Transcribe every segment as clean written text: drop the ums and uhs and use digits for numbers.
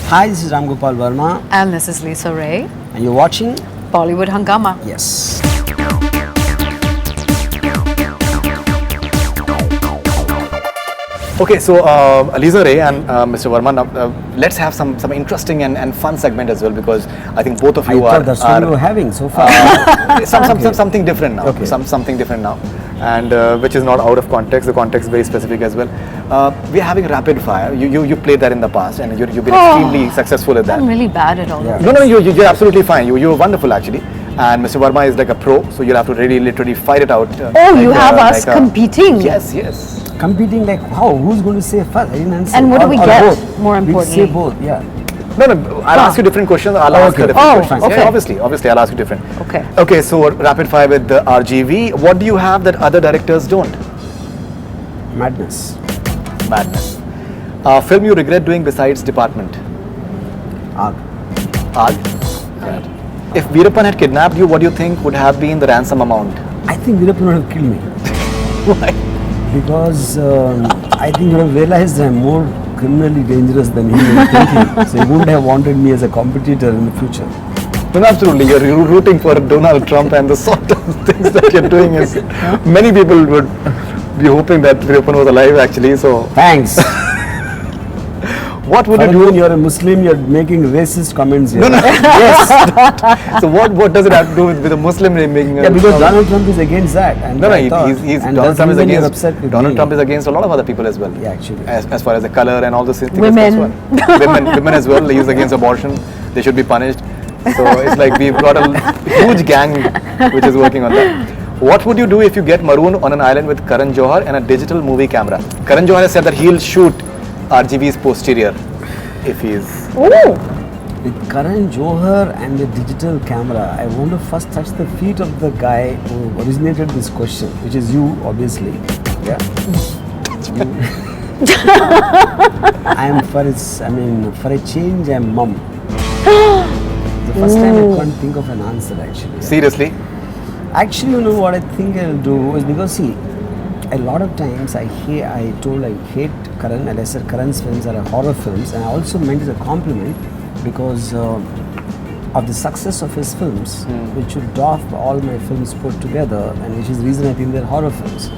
Hi, this is Gopal Varma. And this is Lisa Ray. And you're watching Bollywood Hungama. Yes. Okay, so Lisa Ray and Mr. Varma, let's have some interesting and fun segment as well, because I think both of you that's what you were having so far. Something different now. Okay. Something different now, and which is not out of context. The context is very specific as well. We're having rapid fire. You played that in the past, and you've been extremely successful at that. I'm really bad at all of this. No, you're absolutely fine. You're wonderful actually. And Mr. Varma is like a pro, so you'll have to really literally fight it out. You have us competing. Yes. Competing like how? Who's going to say first? I didn't answer. And what do we get? Both? More We importantly. say both, yeah. No, I'll ask you different questions. I'll ask you different questions. okay. Yeah, obviously, I'll ask you different. Okay. Okay, so rapid fire with the RGV. What do you have that other directors don't? Madness. Film you regret doing besides Department? Arg. Right. If Veerappan had kidnapped you, what do you think would have been the ransom amount? I think Veerappan would have killed me. Why? Because I think he would have realized I'm more criminally dangerous than he was thinking. So he wouldn't have wanted me as a competitor in the future. No, absolutely. You're rooting for Donald Trump, and the sort of things that you're doing is many people would be hoping that Veerappan was alive actually. So Thanks. what would you Faridoon, do? you're a Muslim, you're making racist comments here. No. Yes. So what does it have to do with a Muslim making? Yeah, because Donald Trump is against that. And No, I thought- he's and Donald that's Trump is the reason you're against. upset with Donald me. Trump is against a lot of other people as well. Yeah, actually. As far as the color and all those things. Women. As well. women as well. He's against abortion. They should be punished. So it's like we've got a huge gang which is working on that. What would you do if you get marooned on an island with Karan Johar and a digital movie camera? Karan Johar has said that he'll shoot RGV's posterior if he's. With Karan Johar and the digital camera, I want to first touch the feet of the guy who originated this question, which is you, obviously. Yeah. For a change, I'm mum. The first time I can't think of an answer actually. Seriously? Actually, you know what I think I'll do is because see, a lot of times I hate Karan, and I said Karan's films are horror films, and I also meant it as a compliment because of the success of his films, which should dwarf all my films put together, and which is the reason I think they're horror films.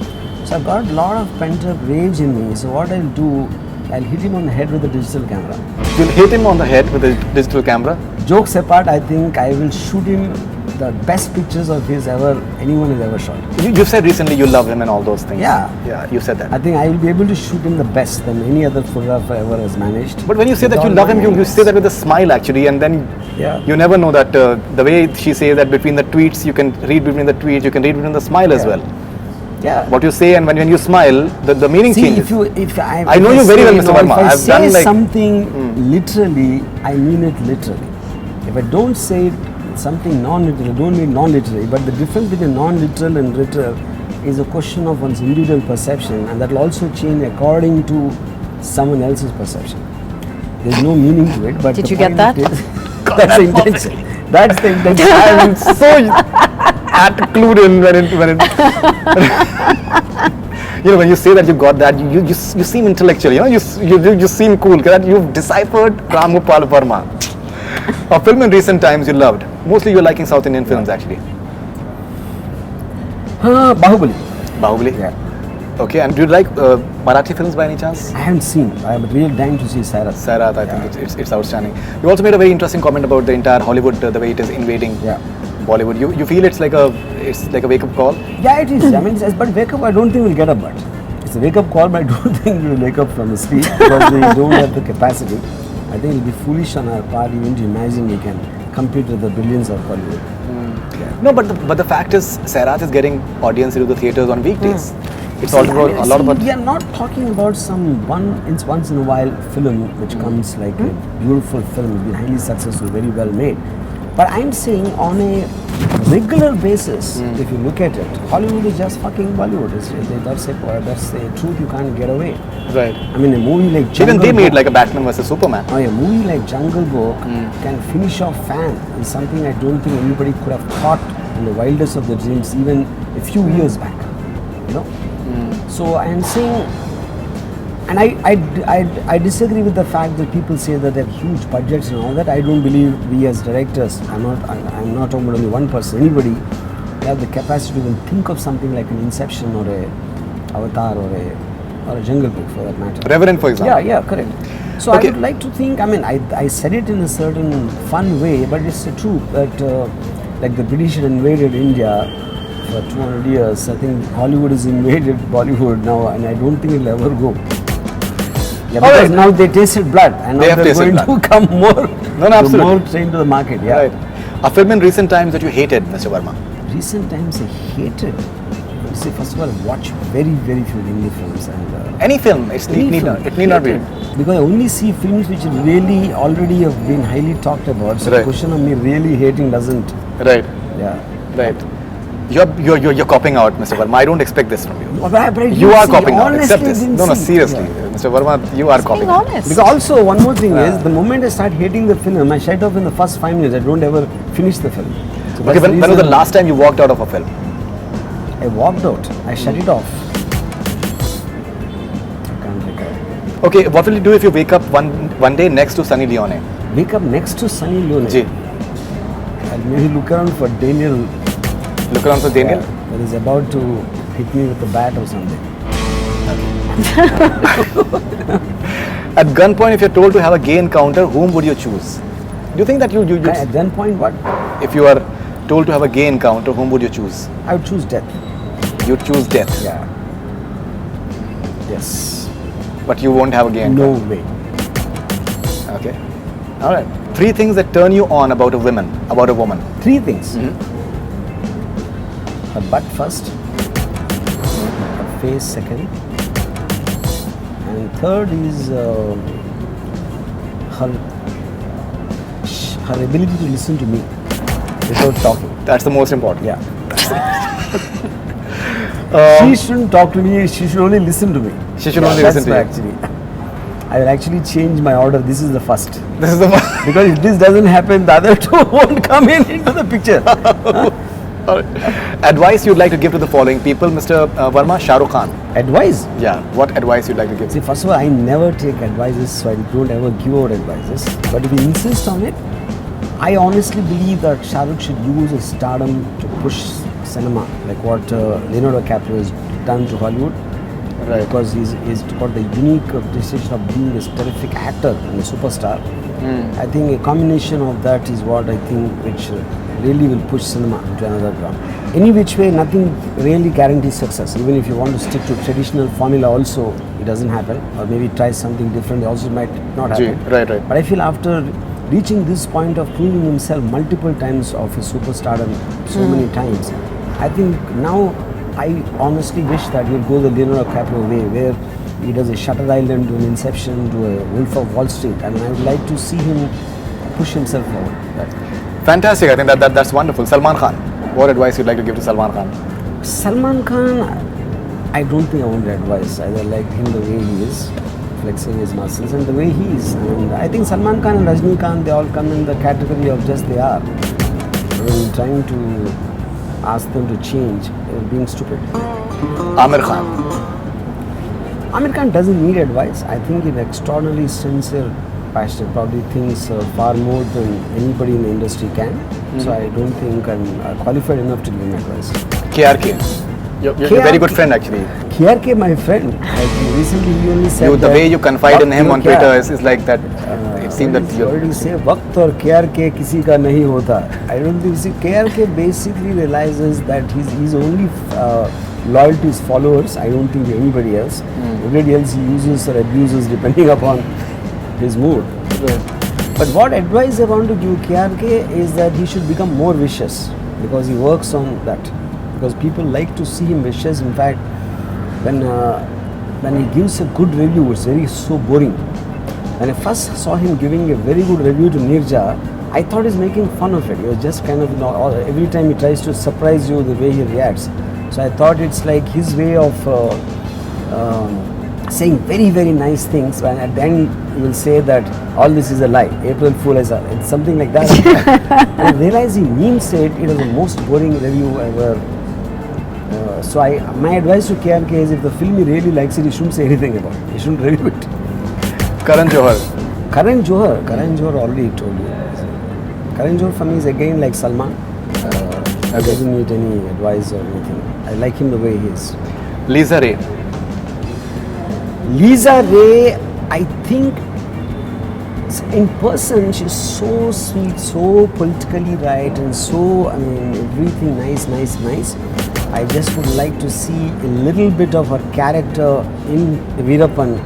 So I've got a lot of pent-up rage in me. So what I'll do, I'll hit him on the head with a digital camera. You'll hit him on the head with a digital camera? Jokes apart, I think I will shoot him the best pictures of his anyone has ever shot. You've said recently you love him and all those things. Yeah, you said that. I think I will be able to shoot him the best than any other photographer ever has managed. But when you say that you love him, you say that with a smile actually, and then you never know that the way she says that between the tweets, you can read between the tweets, you can read between the smile as well. Yeah. What you say and when you smile, the meaning changes. I know you very well, Mr. Varma. If I I've say done like something literally, I mean it literally. If I don't say something non-literal, I don't mean non-literally, but the difference between non-literal and literal is a question of one's individual perception, and that will also change according to someone else's perception. There's no meaning to it, but Did the you get point that? is- that's the intention. That's the intention. I'm so clued in when it when you say that you got that, you seem intellectual, you seem cool, that you've deciphered Gopal Varma. A film in recent times you loved. Mostly you're liking South Indian films actually. Bahubali? Yeah. Okay, and do you like Marathi films by any chance? I haven't seen. I'm really dying to see Sairat. Sairat, I think it's outstanding. You also made a very interesting comment about the entire Hollywood, the way it is invading Bollywood. You feel it's like a wake up call? Yeah, it is. I mean, but wake up, I don't think we'll get up. But it's a wake up call, but I don't think we'll wake up from the sleep because we don't have the capacity. I think it'll be foolish on our part even to imagine we can compete with the billions of Hollywood. No, but the fact is, Sairat is getting audience into the theaters on weekdays. It's all about a lot about. We are not talking about some once in a while film which comes like a beautiful film, been highly successful, very well made. But I'm saying on a regular basis, if you look at it, Hollywood is just fucking Bollywood. That's the truth. You can't get away. Right. I mean, a movie like Jungle Even they made Book, like a Batman versus Superman. a movie like Jungle Book can finish off fan is something I don't think anybody could have thought in the wildest of the dreams even a few years back. You know. So I am saying And I disagree with the fact that people say that they have huge budgets and all that. I don't believe we as directors, I'm not talking about only one person, anybody, have the capacity to even think of something like an Inception or a Avatar or a Jungle Book for that matter. Reverend, for example. Yeah, correct. So Okay. I would like to think, I mean, I said it in a certain fun way, but it's the truth that like the British had invaded India for 200 years. I think Hollywood has invaded Bollywood now, and I don't think it'll ever go. Yeah, All because right. now they tasted blood, and They now have they're tasted going blood. to come more, No, absolutely. more trained to the market. Yeah. Right. A film in recent times that you hated, Mr. Varma. Recent times I hated. See, first of all, I watch very, very few Hindi films, and Any film, it need not be. Because I only see films which really already have been highly talked about. So Right. the question of me really hating doesn't. Right. Yeah. Right. You're copying out, Mr. Varma. I don't expect this from you. But I You didn't are see, copying out. honestly Accept this. didn't No, see. seriously. Yeah. Mr. Varma, you are Being copying out. honest. Because also one more thing is the moment I start hating the film, I shut off in the first 5 minutes. I don't ever finish the film. So Okay, that's when was the reason last time you walked out of a film? I walked out. I shut it off. I can't recall. Okay, what will you do if you wake up one day next to Sunny Leone? Wake up next to Sunny Leone. Ji. I'll maybe look around for Daniel. Look around for Daniel. That is about to hit me with a bat or something. At gunpoint, if you're told to have a gay encounter, whom would you choose? Do you think that you At gunpoint, what? if you are told to have a gay encounter, whom would you choose? I would choose death. You'd choose death, Yeah. Yes. but you won't have a gay No encounter. way. Okay. All right. 3 things that turn you on about a woman. 3 things. Mm-hmm. Her butt first, her face second, and third is her ability to listen to me without talking. That's the most important. Yeah. She shouldn't talk to me. She should only listen to me. She should Yeah, only that's listen to you. Actually, I will actually change my order. This is the first. This is the one. Because if this doesn't happen, the other two won't come into the picture. All right. Advice you'd like to give to the following people, Mr. Varma, Shah Rukh Khan. Advice. Yeah. What advice you'd like to give? See, first of all, I never take advices, so I don't ever give out advices. But if you insist on it, I honestly believe that Shah Rukh should use his stardom to push cinema, like what Leonardo DiCaprio has done to Hollywood. Right. Because he's got the unique distinction of being a terrific actor and a superstar. I think a combination of that is what I think which really will push cinema into another ground. Any which way, nothing really guarantees success. Even if you want to stick to traditional formula also, it doesn't happen. Or maybe try something different, also might not happen. Right. But I feel after reaching this point of proving himself multiple times of his superstardom so many times, I think now I honestly wish that he'll go the Leonardo DiCaprio way, where he does a Shutter Island to an Inception to a Wolf of Wall Street. I mean, I would like to see him push himself forward. Fantastic. I think that's wonderful. Salman Khan. What advice you'd like to give to Salman Khan? Salman Khan, I don't think I want to advise. I like him the way he is, flexing his muscles, and the way he is. And I think Salman Khan and Rajnikant, they all come in the category of just they are. I mean, trying to ask them to change, being stupid. Aamir Khan. Aamir Khan doesn't need advice. I think he's extraordinarily sincere, passionate, probably thinks far more than anybody in the industry can. So I don't think I'm qualified enough to give him advice. KRK. You're a very good friend actually. KRK, my friend, recently he only said The way you confide in him on Waqt Twitter is like that. It seems that you already say वक्त और KRK किसी का नहीं होता. I don't think, see, KRK basically realizes that he's only loyal to his followers. I don't think anybody else. Everybody else he uses or abuses depending upon his mood. But what advice I want to give KRK is that he should become more vicious, because he works on that. Because people like to see him vicious. In fact, when he gives a good review, it's very so boring. When I first saw him giving a very good review to Nirja, I thought he's making fun of it. He was just kind of, every time he tries to surprise you the way he reacts. So I thought it's like his way of saying very, very nice things, and at the end he will say that all this is a lie, April Fool is it's something like that. And I realized he means it. It was the most boring review ever So my advice to KRK is, if the film he really likes it, he shouldn't say anything about it. He shouldn't review it. Karan Johar. Karan Johar already told you. Karan Johar for me is again like Salman. He doesn't need any advice or anything. I like him the way he is. Lisa Ray. Lisa Ray, I think in person she's so sweet, so politically right, and so, I mean, everything nice. I just would like to see a little bit of her character in Veerappan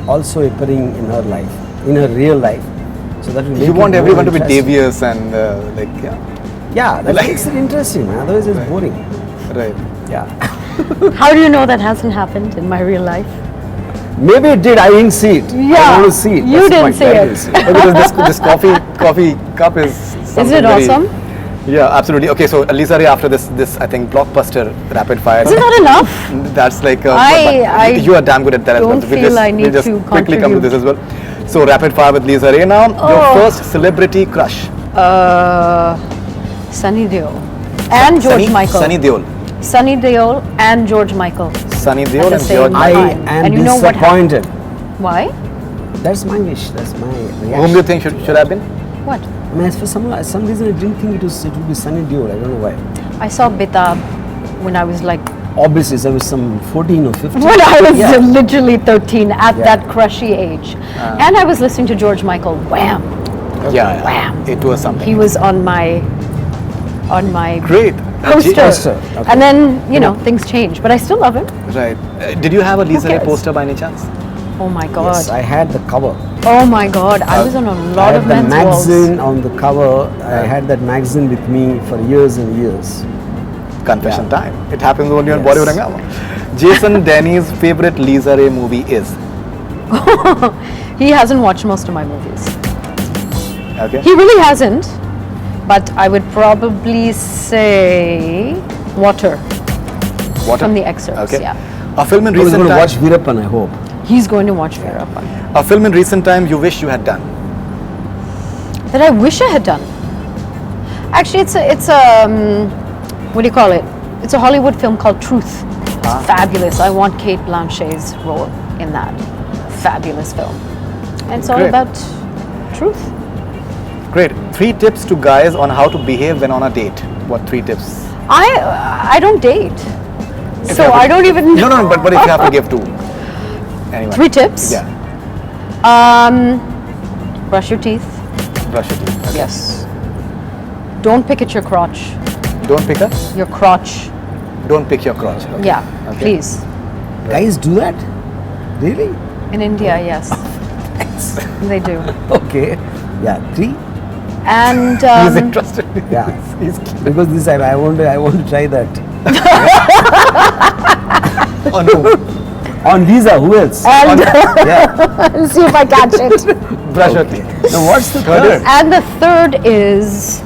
also appearing in her life, in her real life. So that will make You want it more everyone to be interesting. devious and like, yeah. Yeah, that makes it interesting, man. Otherwise it's boring. Right. Yeah. How do you know that hasn't happened in my real life? Maybe it did, I didn't see it. Yeah, I want to see it. you That's the didn't point. see I it. didn't see it. Because this coffee cup is something Is it very- awesome? Yeah, absolutely. Okay, so Lisa Ray, after this I think blockbuster rapid fire. Is it not enough? That's like I you are damn good at that as well. don't So feel I we'll need just to quickly come to contribute. this as well. So rapid fire with Lisa Ray now. Your Oh. first celebrity crush. Sunny Deol and George Michael. Sunny Deol. Sunny Deol and George Michael. Sunny Deol At the and same George time. I Michael. am And you know what disappointed. Why? That's my wish. That's my reaction. Whom do you think should have been? What? I mean, for some reason I didn't think it would be Sunny Deol. I don't know why. I saw Bitab when I was like, Obviously, there was some 14 or 15. when I was Yeah. literally 13 at Yeah. that crushy age. And I was listening to George Michael. Wham! Yeah, Wham. it was something. He was on my Great. poster. Poster, okay. And then, you know, things changed. But I still love him. Right. Did you have a Lisa Ray cares? poster by any chance? Oh my God. Yes, I had the cover. Oh my God. I was on a I lot had of the men's walls. magazine on the cover. I had that magazine with me for years and years. Confession Yeah. time. It happens only on Yes. Bollywood Hungama. Jason Denny's favorite Lisa Ray movie is. He hasn't watched most of my movies. Okay. He really hasn't. But I would probably say Water What from the excerpts. Okay. Yeah. A film in I was recent going to time. watch Veerappan, I hope. He's going to watch Veerappan. A film in recent time you wish you had done. That I wish I had done. Actually, it's a what do you call it? It's a Hollywood film called Truth. It's fabulous. I want Kate Blanchett's role in that fabulous film. And it's all Great. about truth. Great. 3 tips to guys on how to behave when on a date. What 3 tips? I don't date, If so you have I to- don't even. No, but if you have to give 2. Anyone. 3 tips. Yeah. Brush your teeth. Brush your teeth. Okay. Yes. Don't pick at your crotch. Don't pick up. Your crotch. Don't pick your crotch. Okay. Yeah. Okay. Please. Guys do that? Really? In India, yes, they do. Okay. Yeah, 3? And He's interested. Yeah. He's Because this I want to try that. oh no. On Lisa, who else? and Yeah. see if I catch it. Brush your teeth. Now what's the Third third? is- And the third is,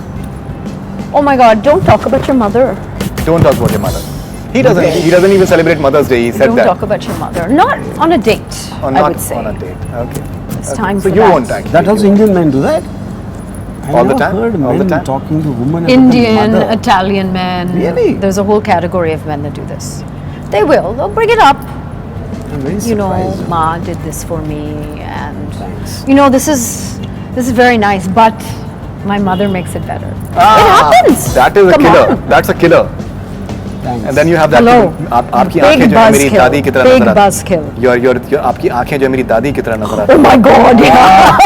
oh my God, don't talk about your mother. Don't talk about your mother. He doesn't. Okay. He doesn't even celebrate Mother's Day. He said Don't that. talk about your mother. Not on a date, Or I not would say. on a date. Okay. It's Okay. time so for you that. won't actually. That also You won't. Indian men do that? I All the never time? heard All the men time? talking to women about Indian, their mother. Italian men. Really? There's a whole category of men that do this. They will. They'll bring it up. I'm very You know, surprised. Ma did this for me, and Thanks. you know, this is very nice, but my mother makes it better. It Ah, happens. That is a Come killer. on. That's a killer. Thanks. And then you have that. Hello. आपकी Big आंखें जो है मेरी buzzkill. दादी की तरह Big नजर आती buzzkill. Your आपकी आंखें जो है मेरी दादी की तरह नजर आती Oh my God! Yeah.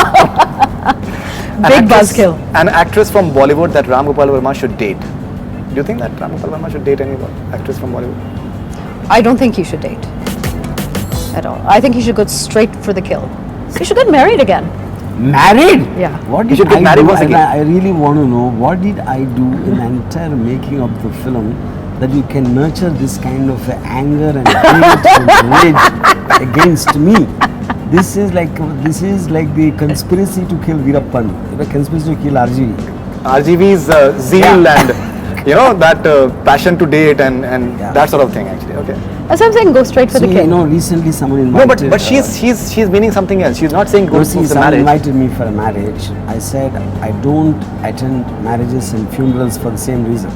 Big buzzkill. An actress from Bollywood that Ram Gopal Varma should date. Do you think that Ram Gopal Varma should date any actress from Bollywood? I don't think he should date at all. I think he should go straight for the kill. He should get married again. Married? Yeah. What You did should get I married do? once And again. I really want to know, what did I do in the entire making of the film that you can nurture this kind of anger and hate and rage against me? This is like the conspiracy to kill Veerappan, the conspiracy to kill RGV. RGV's zeal and that passion to date and Yeah. that sort of thing actually. Okay. That's what I'm saying. Go straight for So the kill. recently someone No, invited. but she's meaning something else. She's not saying go see, for the someone marriage. invited me for a marriage. I said I don't attend marriages and funerals for the same reason.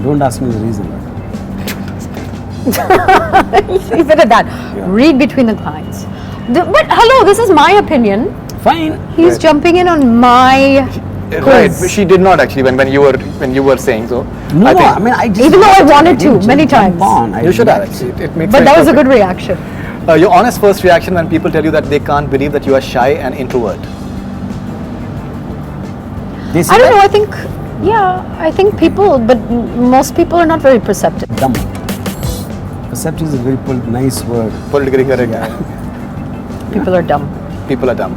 Don't ask me the reason. Leave it at that. Read between the lines. But hello, this is my opinion. Fine. He's Right. jumping in on my Right, quiz. but she did not actually when you were saying so. No, I I mean, I just Even though I wanted to, didn't many jump times. on. I you should have relaxed. actually. It makes But sense. that was a Perfect. good reaction. Your honest first reaction when people tell you that they can't believe that you are shy and introvert. They say I don't that know, I think, I think people, but most people are not very perceptive. dumb. Perceptive is a very nice word. Politically correct. People are dumb. People are dumb.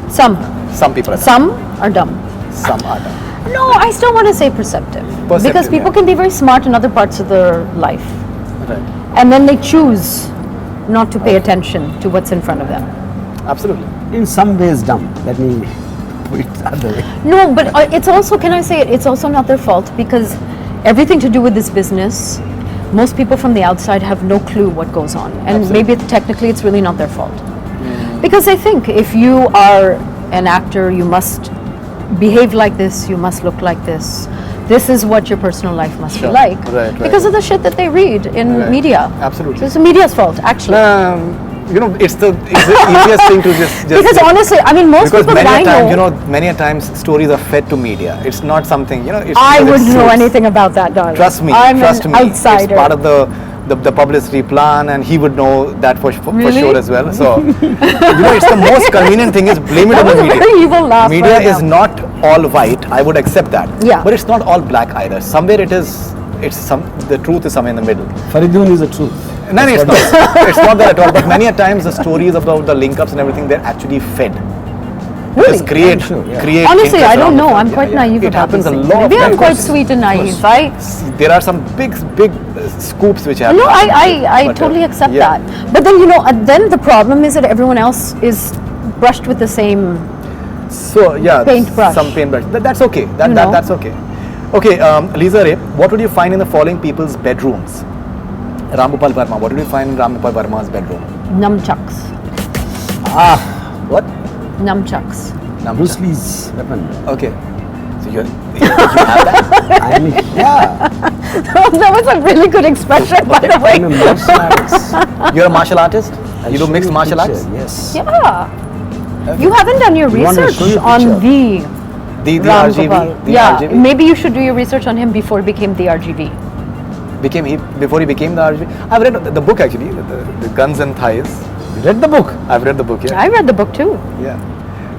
Some. Some people are dumb. Some are dumb. Some are dumb. No, I still want to say perceptive. Because Perceptive, people yeah. can be very smart in other parts of their life. Right. And then they choose not to pay attention to what's in front of them. Absolutely. In some ways, dumb. Let me put it the other way. No, but it's also, can I say it, it's also not their fault because everything to do with this business, most people from the outside have no clue what goes on. And maybe technically it's really not their fault. Because I think if you are an actor, you must behave like this, you must look like this. This is what your personal life must be Sure. like. Right, right. Because of the shit that they read in Right. media. Absolutely. So it's the media's fault, actually. It's the easiest thing to just Because honestly, I mean, most because people that many I a time, know, many a times stories are fed to media. It's not something, it's I because wouldn't it know suits. anything about that, darling. Trust me, I'm trust an me. outsider. It's part of the publicity plan, and he would know that for Really? sure as well. So, it's the most convenient thing is blame it That on the was a media. very evil laugh Media right is now. not all white. I would accept that. Yeah. But it's not all black either. Somewhere it is. The truth is somewhere in the middle. Faridoon is the truth. No, it's not. It's not that at all. But many a times the stories about the link-ups and everything, they're actually fed. Really? Just create, I'm sure, yeah. create. Honestly, interest I don't around the know. film. I'm quite naive It about happens these a things. lot. Maybe of I'm times. quite sweet and naive. There are some big scoops which happen. No, I But, totally accept yeah. that. But then, then the problem is that everyone else is brushed with the same. So yeah, Paintbrush. some paintbrush. That's okay. You know? That's okay. Okay, Lisa Ray, what would you find in the following people's bedrooms? Gopal Varma. What did you find in Gopal Varma's bedroom? Nunchucks. What? Nunchucks. Bruce Lee's weapon. Okay. So you have that? I mean, yeah. That was a really good expression, by the I'm a way. martial artist. You're a martial artist? I'll You do show mixed a martial picture, arts? Yes. Yeah. You haven't done your You want me to research show you a on picture? the The Ram RGV? Gopal. The Yeah, RGV? maybe you should do your research on him before he became the RGV. Before he became the RGV? I've read the book actually, the Guns and Thighs. You read the book? I've read the book, yeah. I read the book too. Yeah.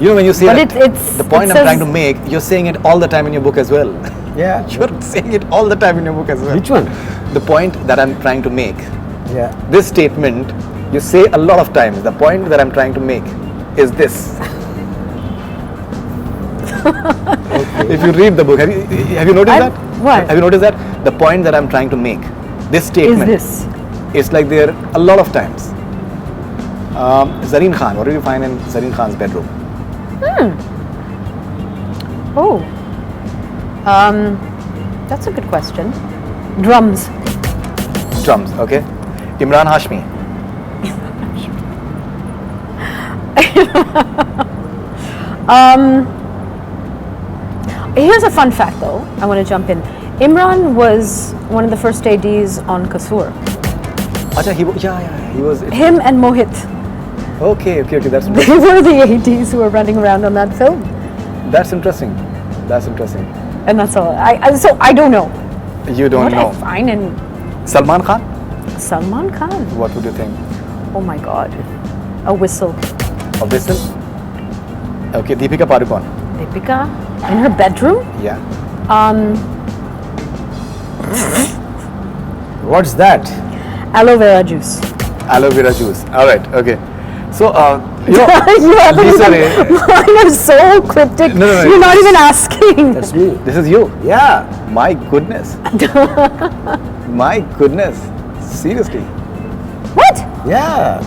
When you say But that, it's- the point it I'm trying says- to make, you're saying it all the time in your book as well. Yeah. You're saying it all the time in your book as well. Which one? The point that I'm trying to make. Yeah. This statement, you say a lot of times. The point that I'm trying to make is this. If you read the book, have you noticed that? What? Have you noticed that? The point that I'm trying to make, this Is statement, this? it's like there a lot of times. Zareen Khan, what do you find in Zareen Khan's bedroom? Oh. That's a good question. Drums. Drums, okay. Emraan Hashmi. Here's a fun fact though. I want to jump in. Imran was one of the first ADs on Kasur. Acha, he was. Him and Mohit. Okay, that's They were the ADs who were running around on that film. that's interesting. That's interesting. And that's all. So I don't know. You don't What know. I find in Salman Khan? Salman Khan. What would you think? Oh my God. A whistle. A whistle? Okay, Deepika Padukone. Deepika in her bedroom. Yeah. What's that? Aloe vera juice. Aloe vera juice. All right. Okay. So, You haven't Lisa even, Ray, mine are so cryptic. No, You're not even asking. That's me. this is you. Yeah. My goodness. My goodness. Seriously. What? Yeah.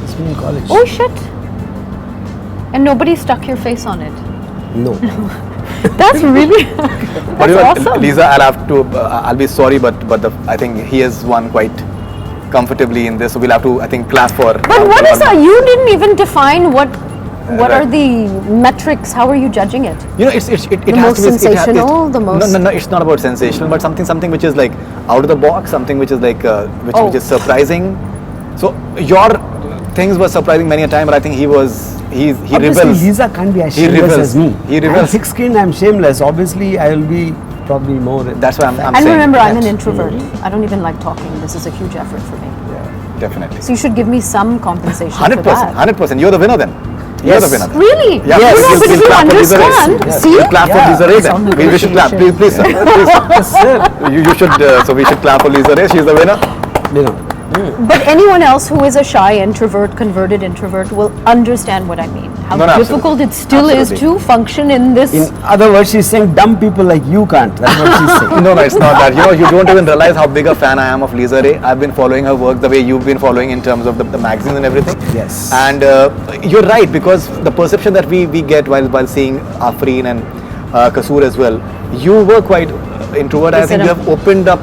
It's me in college. Oh shit. And nobody stuck your face on it. No. That's really. But That's awesome. Lisa, I'll have to. I'll be sorry, but I think he has won quite comfortably in this. So we'll have to, I think, clap for. But what is that? You didn't even define what What are the metrics? How are you judging it? You know, it has The to be most sensational, the most- No, it's not about sensational, but something which is like out of the box, something which is like which is surprising. So your things were surprising many a time, but I think he Obviously, rebels. Lisa can't be as He shameless rebels. as me. He rebels. I'm thick-skinned, I'm shameless. Obviously, I will be probably more. That's why I'm And saying. remember, I'm an that. introvert. I don't even like talking. This is a huge effort for me. Definitely. So you should give me some compensation for 100%. that. 100%. You're the winner then. You're the Yes. winner. Then. Really? Yeah, You know, but if you clap for Lisa Ray. understand, Yes. see? We'll clap for Yeah, Lisa Ray it's then. on We should clap. negotiation. Please, sir. Please. You should. So we should clap for Lisa Ray. She's the winner. You know. But anyone else who is a shy introvert, converted introvert, will understand what I mean. How No, no, difficult it still is Absolutely. to function in this. In other words, she's saying dumb people like you can't. That's what she's saying. No, it's not that. You know, you don't even realize how big a fan I am of Lisa Ray. I've been following her work the way you've been following in terms of the magazines and everything. Yes. And you're right, because the perception that we get while seeing Afreen and Kasoor as well, you were quite introvert. I Yes, think and you have opened up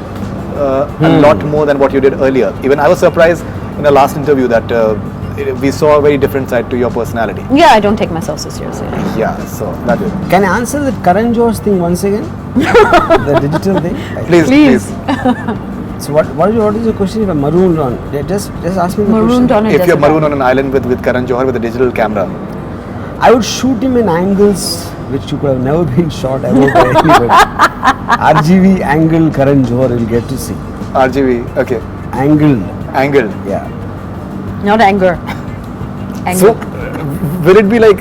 a lot more than what you did earlier. Even I was surprised in the last interview that we saw a very different side to your personality. Yeah, I don't take myself so seriously. Yeah, so that is. Can I answer the Karan Johar's thing once again? The digital thing? Please. So what is your question if I'm marooned on? Yeah, just ask me the Marooned question. on a If you're desert marooned on island. an island with Karan Johar with a digital camera, I would shoot him in angles which you could have never been shot ever by anybody. RGV angle Karan Johar you'll get to see. RGB, okay, Angled. angled. Yeah. Not anger. So, Anger. will it be like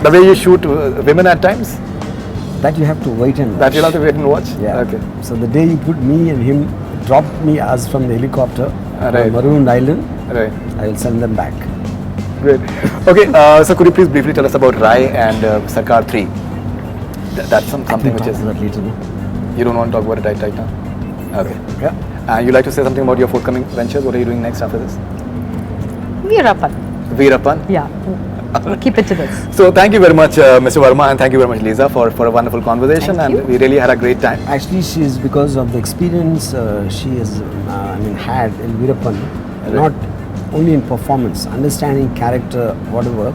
the way you shoot women at times? That you have to wait and watch. That you'll have to wait and watch? Yeah. Okay. So the day you put me and him, dropped me as from the helicopter Right. on Maroon Island, Right. I will send them back. Great. Okay, so could you please briefly tell us about Rai and Sarkar 3? That's something We'll which talk is. about that later. No? You don't want to talk about it right now? Okay. Yeah. You'd like to say something about your forthcoming ventures? What are you doing next after this? Veerappan. Veerappan? Yeah. We'll keep it to this. So thank you very much, Mr. Varma, and thank you very much, Lisa, for a wonderful conversation. Thank you. And we really had a great time. Actually, she is because of the experience she has had in Veerappan, not only in performance, understanding character, whatever.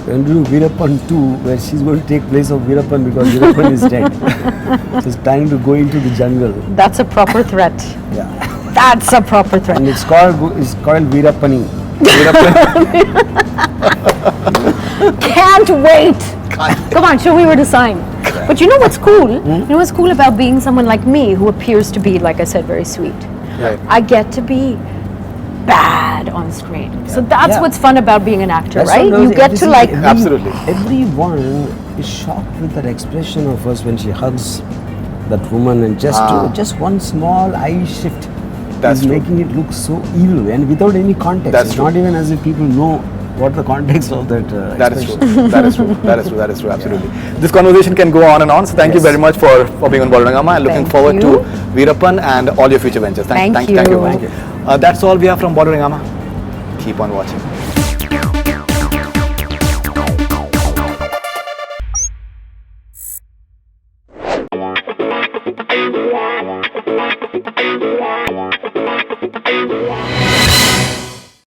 When we do Veerappan 2, where she's going to take place of Veerappan because Veerappan is dead. She's trying to go into the jungle. That's a proper threat. Yeah. That's a proper threat. And it's called Veerappani. Can't wait. Come on, show me where to sign. But you know what's cool? You know what's cool about being someone like me who appears to be, like I said, very sweet? Right. I get to be bad on screen. So that's Yeah. what's fun about being an actor, That's right? what You knows get to like Absolutely. Everyone is shocked with that expression of hers when she hugs that woman, and just one small eye shift That's is true. making it look so evil and without any context. That's it's true. not even as if people know what the context of that That is true. expression. That is true. That is true. That is true. Absolutely. This conversation can go on and on. So thank you Yes. very much for being on Bollywood Hungama, and looking Thank forward you. to Veerappan and all your future ventures. Thank Thank you. you. That's all we have from Bollywood Hungama. Keep on watching.